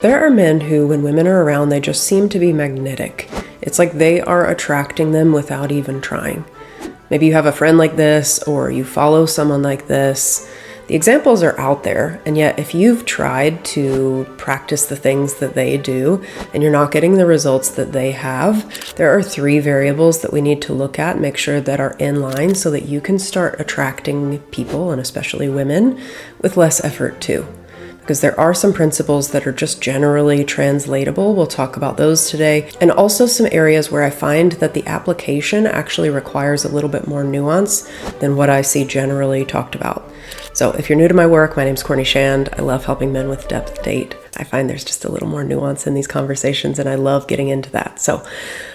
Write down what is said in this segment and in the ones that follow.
There are men who, when women are around, they just seem to be magnetic. It's like they are attracting them without even trying. Maybe you have a friend like this, or you follow someone like this. The examples are out there, and yet if you've tried to practice the things that they do and you're not getting the results that they have, there are 3 variables that we need to look at, make sure that are in line so that you can start attracting people, and especially women, with less effort too. Because there are some principles that are just generally translatable. We'll talk about those today. And also some areas where I find that the application actually requires a little bit more nuance than what I see generally talked about. So if you're new to my work, my name's Courtney Shand. I love helping men with depth date. I find there's just a little more nuance in these conversations, and I love getting into that. So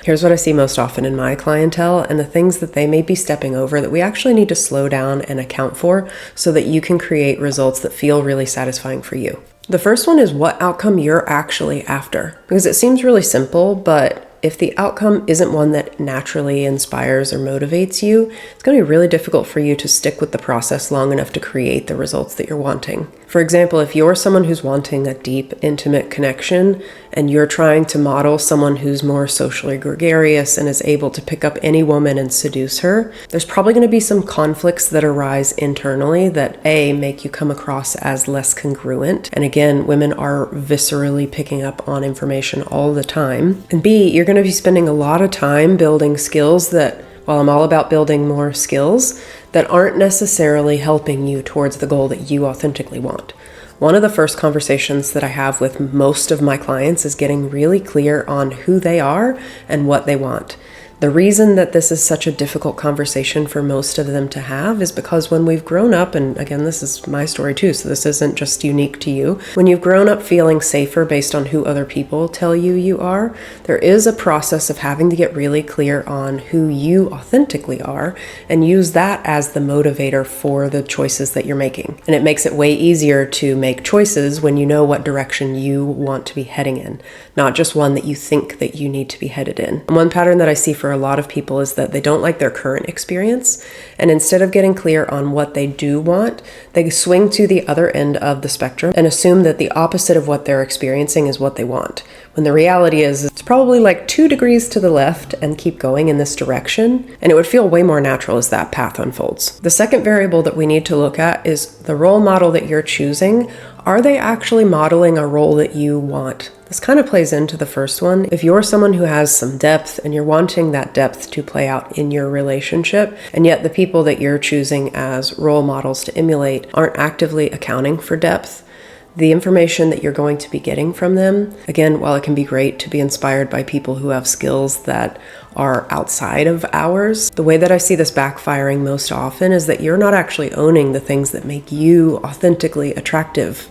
here's what I see most often in my clientele and the things that they may be stepping over that we actually need to slow down and account for so that you can create results that feel really satisfying for you. The first one is what outcome you're actually after, because it seems really simple, but if the outcome isn't one that naturally inspires or motivates you, it's going to be really difficult for you to stick with the process long enough to create the results that you're wanting. For example, if you're someone who's wanting a deep, intimate connection and you're trying to model someone who's more socially gregarious and is able to pick up any woman and seduce her, there's probably going to be some conflicts that arise internally that A, make you come across as less congruent. And again, women are viscerally picking up on information all the time. And B, you're going to be spending a lot of time building skills that, while I'm all about building more skills, that aren't necessarily helping you towards the goal that you authentically want. One of the first conversations that I have with most of my clients is getting really clear on who they are and what they want. The reason that this is such a difficult conversation for most of them to have is because when we've grown up, and again, this is my story too, so this isn't just unique to you, when you've grown up feeling safer based on who other people tell you you are, there is a process of having to get really clear on who you authentically are and use that as the motivator for the choices that you're making. And it makes it way easier to make choices when you know what direction you want to be heading in, not just one that you think that you need to be headed in. And one pattern that I see for a lot of people is that they don't like their current experience, and instead of getting clear on what they do want, they swing to the other end of the spectrum and assume that the opposite of what they're experiencing is what they want, when the reality is it's probably like 2 degrees to the left and keep going in this direction, and it would feel way more natural as that path unfolds. The second variable that we need to look at is the role model that you're choosing. Are they actually modeling a role that you want? This kind of plays into the first one. If you're someone who has some depth and you're wanting that depth to play out in your relationship, and yet the people that you're choosing as role models to emulate aren't actively accounting for depth, the information that you're going to be getting from them, again, while it can be great to be inspired by people who have skills that are outside of ours, the way that I see this backfiring most often is that you're not actually owning the things that make you authentically attractive.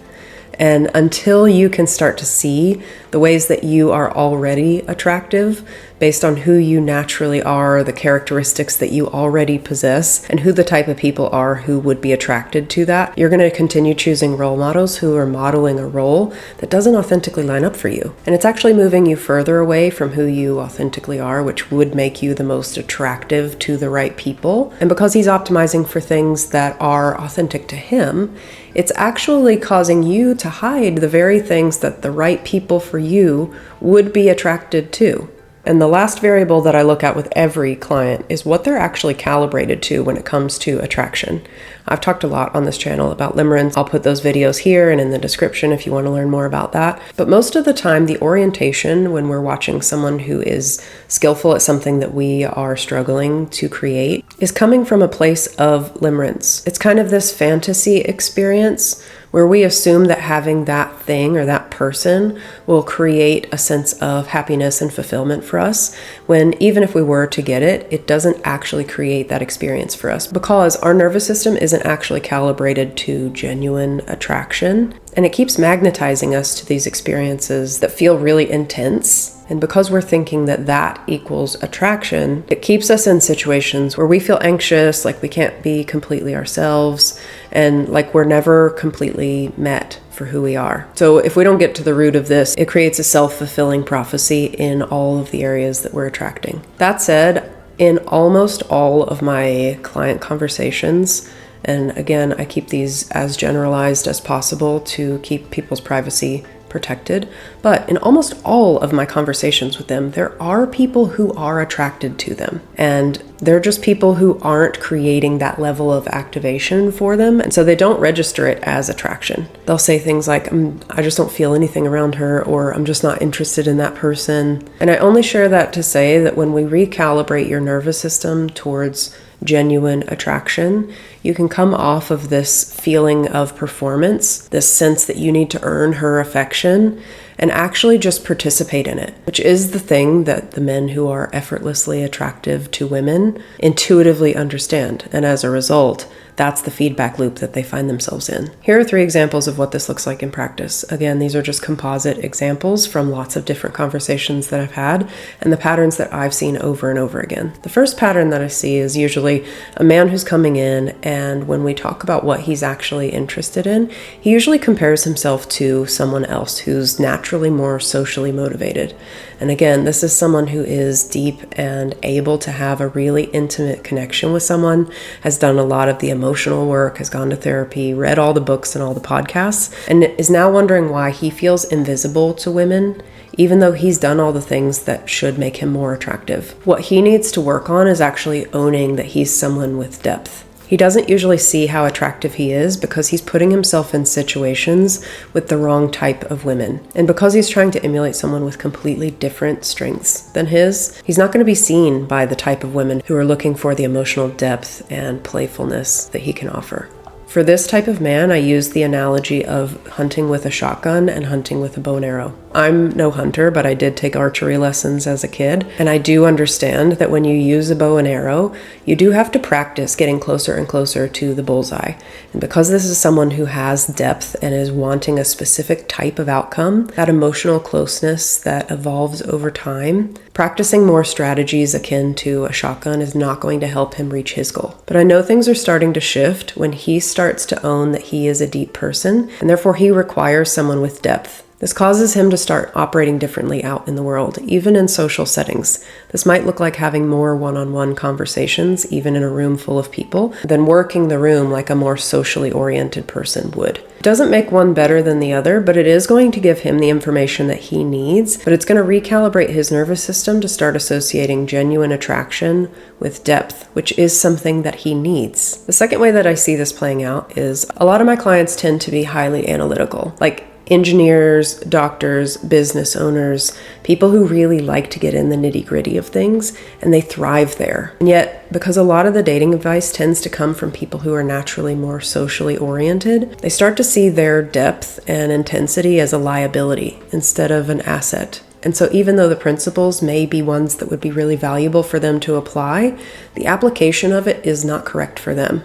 And until you can start to see the ways that you are already attractive based on who you naturally are, the characteristics that you already possess, and who the type of people are who would be attracted to that, you're going to continue choosing role models who are modeling a role that doesn't authentically line up for you. And it's actually moving you further away from who you authentically are, which would make you the most attractive to the right people. And because he's optimizing for things that are authentic to him, it's actually causing you to hide the very things that the right people for you would be attracted to. And the last variable that I look at with every client is what they're actually calibrated to when it comes to attraction. I've talked a lot on this channel about limerence. I'll put those videos here and in the description if you want to learn more about that. But most of the time, the orientation when we're watching someone who is skillful at something that we are struggling to create is coming from a place of limerence. It's kind of this fantasy experience where we assume that having that thing or that person will create a sense of happiness and fulfillment for us, when even if we were to get it, it doesn't actually create that experience for us because our nervous system isn't actually calibrated to genuine attraction, and it keeps magnetizing us to these experiences that feel really intense. And because we're thinking that that equals attraction, it keeps us in situations where we feel anxious, like we can't be completely ourselves, and like we're never completely met for who we are. So if we don't get to the root of this, it creates a self-fulfilling prophecy in all of the areas that we're attracting. That said, in almost all of my client conversations, and again, I keep these as generalized as possible to keep people's privacy protected. But in almost all of my conversations with them, there are people who are attracted to them. And they're just people who aren't creating that level of activation for them. And so they don't register it as attraction. They'll say things like, I just don't feel anything around her, or I'm just not interested in that person. And I only share that to say that when we recalibrate your nervous system towards genuine attraction, you can come off of this feeling of performance, this sense that you need to earn her affection, and actually just participate in it, which is the thing that the men who are effortlessly attractive to women intuitively understand. And as a result, that's the feedback loop that they find themselves in. Here are 3 examples of what this looks like in practice. Again, these are just composite examples from lots of different conversations that I've had and the patterns that I've seen over and over again. The first pattern that I see is usually a man who's coming in, and when we talk about what he's actually interested in, he usually compares himself to someone else who's naturally more socially motivated. And again, this is someone who is deep and able to have a really intimate connection with someone, has done a lot of the emotional work, has gone to therapy, read all the books and all the podcasts, and is now wondering why he feels invisible to women, even though he's done all the things that should make him more attractive. What he needs to work on is actually owning that he's someone with depth. He doesn't usually see how attractive he is because he's putting himself in situations with the wrong type of women. And because he's trying to emulate someone with completely different strengths than his, he's not going to be seen by the type of women who are looking for the emotional depth and playfulness that he can offer. For this type of man, I use the analogy of hunting with a shotgun and hunting with a bow and arrow. I'm no hunter, but I did take archery lessons as a kid, and I do understand that when you use a bow and arrow, you do have to practice getting closer and closer to the bullseye. And because this is someone who has depth and is wanting a specific type of outcome, that emotional closeness that evolves over time, practicing more strategies akin to a shotgun is not going to help him reach his goal. But I know things are starting to shift when he starts to own that he is a deep person, and therefore he requires someone with depth. This causes him to start operating differently out in the world, even in social settings. This might look like having more one-on-one conversations, even in a room full of people, than working the room like a more socially oriented person would. It doesn't make one better than the other, but it is going to give him the information that he needs, but it's going to recalibrate his nervous system to start associating genuine attraction with depth, which is something that he needs. The second way that I see this playing out is a lot of my clients tend to be highly analytical, like engineers, doctors, business owners, people who really like to get in the nitty-gritty of things, and they thrive there. And yet, because a lot of the dating advice tends to come from people who are naturally more socially oriented, they start to see their depth and intensity as a liability instead of an asset. And so even though the principles may be ones that would be really valuable for them to apply, the application of it is not correct for them.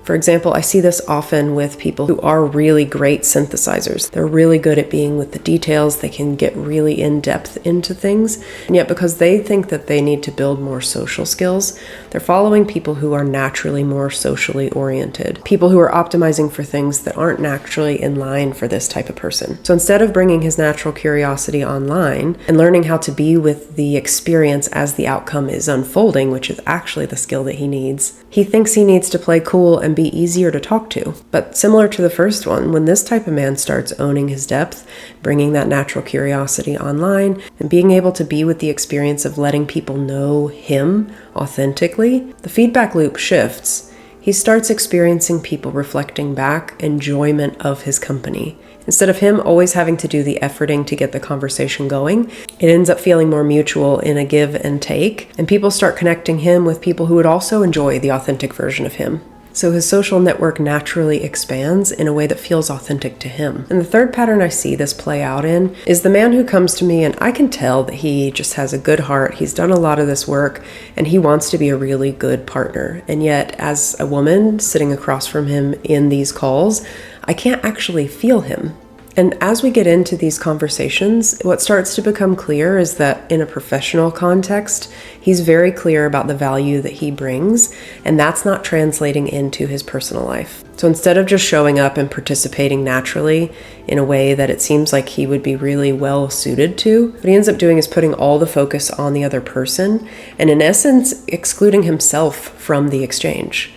For example, I see this often with people who are really great synthesizers. They're really good at being with the details. They can get really in depth into things. And yet because they think that they need to build more social skills, they're following people who are naturally more socially oriented. People who are optimizing for things that aren't naturally in line for this type of person. So instead of bringing his natural curiosity online and learning how to be with the experience as the outcome is unfolding, which is actually the skill that he needs, he thinks he needs to play cool and be easier to talk to. But similar to the first one, when this type of man starts owning his depth, bringing that natural curiosity online, and being able to be with the experience of letting people know him authentically, the feedback loop shifts. He starts experiencing people reflecting back enjoyment of his company. Instead of him always having to do the efforting to get the conversation going, it ends up feeling more mutual in a give and take, and people start connecting him with people who would also enjoy the authentic version of him. So his social network naturally expands in a way that feels authentic to him. And the third pattern I see this play out in is the man who comes to me and I can tell that he just has a good heart. He's done a lot of this work and he wants to be a really good partner. And yet, as a woman sitting across from him in these calls, I can't actually feel him. And as we get into these conversations, what starts to become clear is that in a professional context, he's very clear about the value that he brings, and that's not translating into his personal life. So instead of just showing up and participating naturally in a way that it seems like he would be really well suited to, what he ends up doing is putting all the focus on the other person, and in essence, excluding himself from the exchange.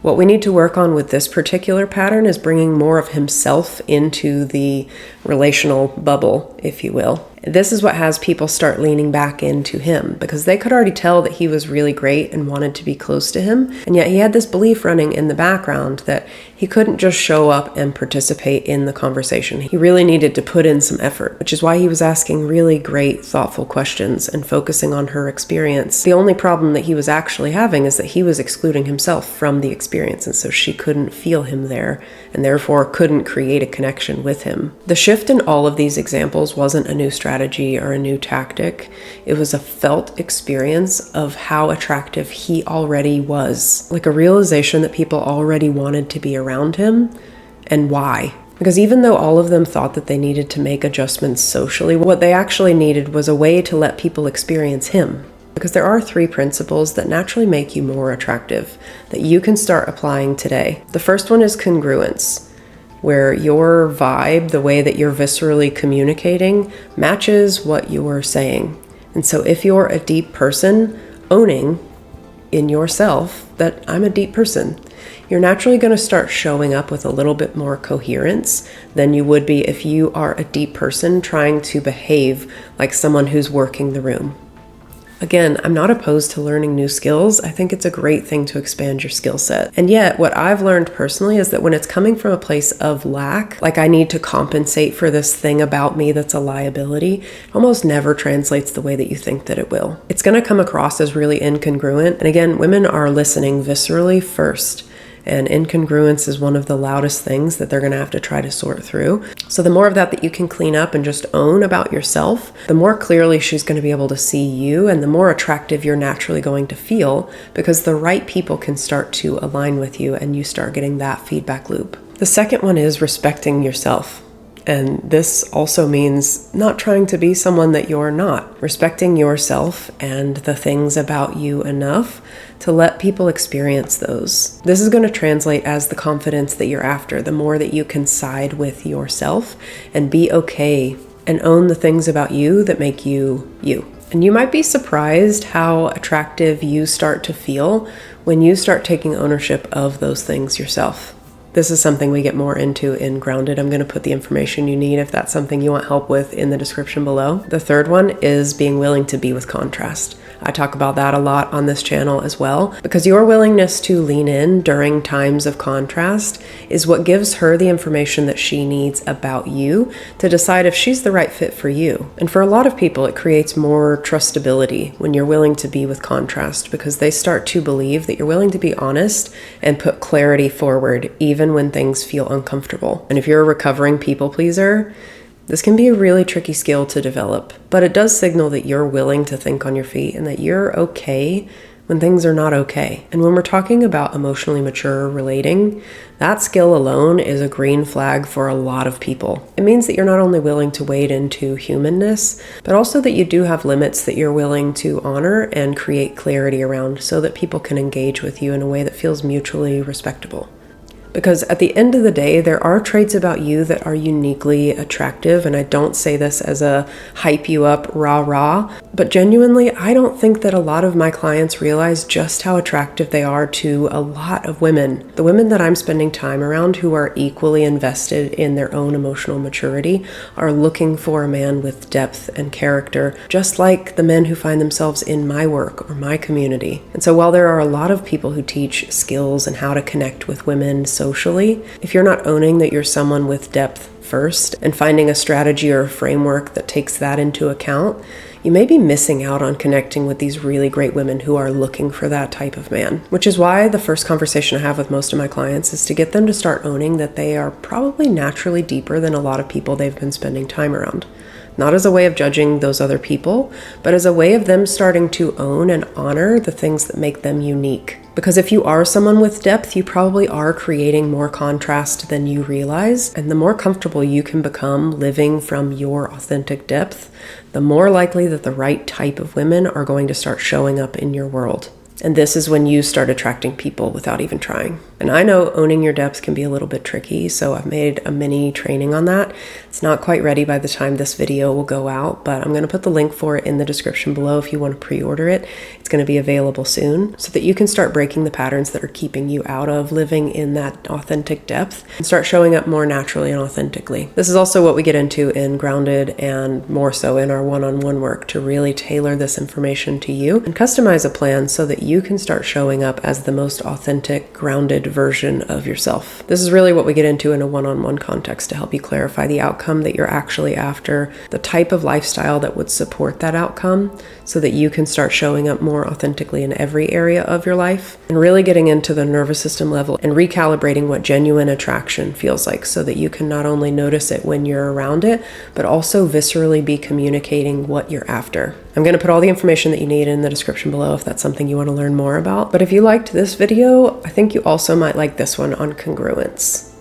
What we need to work on with this particular pattern is bringing more of himself into the relational bubble, if you will. This is what has people start leaning back into him, because they could already tell that he was really great and wanted to be close to him. And yet he had this belief running in the background that he couldn't just show up and participate in the conversation. He really needed to put in some effort, which is why he was asking really great, thoughtful questions and focusing on her experience. The only problem that he was actually having is that he was excluding himself from the experience, and so she couldn't feel him there and therefore couldn't create a connection with him. The shift in all of these examples wasn't a new strategy or a new tactic. It was a felt experience of how attractive he already was, like a realization that people already wanted to be around him, and why. Because even though all of them thought that they needed to make adjustments socially, what they actually needed was a way to let people experience him. Because there are 3 principles that naturally make you more attractive that you can start applying today. The first one is congruence, where your vibe, the way that you're viscerally communicating, matches what you're saying. And so if you're a deep person, owning in yourself that I'm a deep person, you're naturally going to start showing up with a little bit more coherence than you would be if you are a deep person trying to behave like someone who's working the room. Again, I'm not opposed to learning new skills. I think it's a great thing to expand your skill set. And yet, what I've learned personally is that when it's coming from a place of lack, like I need to compensate for this thing about me that's a liability, it almost never translates the way that you think that it will. It's going to come across as really incongruent. And again, women are listening viscerally first. And incongruence is one of the loudest things that they're going to have to try to sort through. So the more of that you can clean up and just own about yourself, the more clearly she's going to be able to see you, and the more attractive you're naturally going to feel, because the right people can start to align with you and you start getting that feedback loop. The second one is respecting yourself. And this also means not trying to be someone that you're not. Respecting yourself and the things about you enough to let people experience those. This is going to translate as the confidence that you're after, the more that you can side with yourself and be okay and own the things about you that make you you. And you might be surprised how attractive you start to feel when you start taking ownership of those things yourself. This is something we get more into in Grounded. I'm going to put the information you need if that's something you want help with in the description below. The third one is being willing to be with contrast. I talk about that a lot on this channel as well, because your willingness to lean in during times of contrast is what gives her the information that she needs about you to decide if she's the right fit for you. And for a lot of people, it creates more trustability when you're willing to be with contrast, because they start to believe that you're willing to be honest and put clarity forward, even when things feel uncomfortable. And if you're a recovering people pleaser, this can be a really tricky skill to develop, but it does signal that you're willing to think on your feet and that you're okay when things are not okay. And when we're talking about emotionally mature relating, that skill alone is a green flag for a lot of people. It means that you're not only willing to wade into humanness, but also that you do have limits that you're willing to honor and create clarity around so that people can engage with you in a way that feels mutually respectable. Because at the end of the day, there are traits about you that are uniquely attractive, and I don't say this as a hype you up rah-rah, but genuinely, I don't think that a lot of my clients realize just how attractive they are to a lot of women. The women that I'm spending time around who are equally invested in their own emotional maturity are looking for a man with depth and character, just like the men who find themselves in my work or my community. And so while there are a lot of people who teach skills and how to connect with women socially, if you're not owning that you're someone with depth first and finding a strategy or a framework that takes that into account, you may be missing out on connecting with these really great women who are looking for that type of man. Which is why the first conversation I have with most of my clients is to get them to start owning that they are probably naturally deeper than a lot of people they've been spending time around. Not as a way of judging those other people, but as a way of them starting to own and honor the things that make them unique. Because if you are someone with depth, you probably are creating more contrast than you realize. And the more comfortable you can become living from your authentic depth, the more likely that the right type of women are going to start showing up in your world. And this is when you start attracting people without even trying. And I know owning your depth can be a little bit tricky, so I've made a mini training on that. It's not quite ready by the time this video will go out, but I'm going to put the link for it in the description below if you want to pre-order it. It's going to be available soon so that you can start breaking the patterns that are keeping you out of living in that authentic depth and start showing up more naturally and authentically. This is also what we get into in Grounded and more so in our one-on-one work, to really tailor this information to you and customize a plan so that you can start showing up as the most authentic, grounded version of yourself. This is really what we get into in a one-on-one context to help you clarify the outcome that you're actually after, the type of lifestyle that would support that outcome, so that you can start showing up more authentically in every area of your life, and really getting into the nervous system level and recalibrating what genuine attraction feels like, so that you can not only notice it when you're around it, but also viscerally be communicating what you're after. I'm going to put all the information that you need in the description below if that's something you want to learn more about. But if you liked this video, I think you also might like this one on congruence.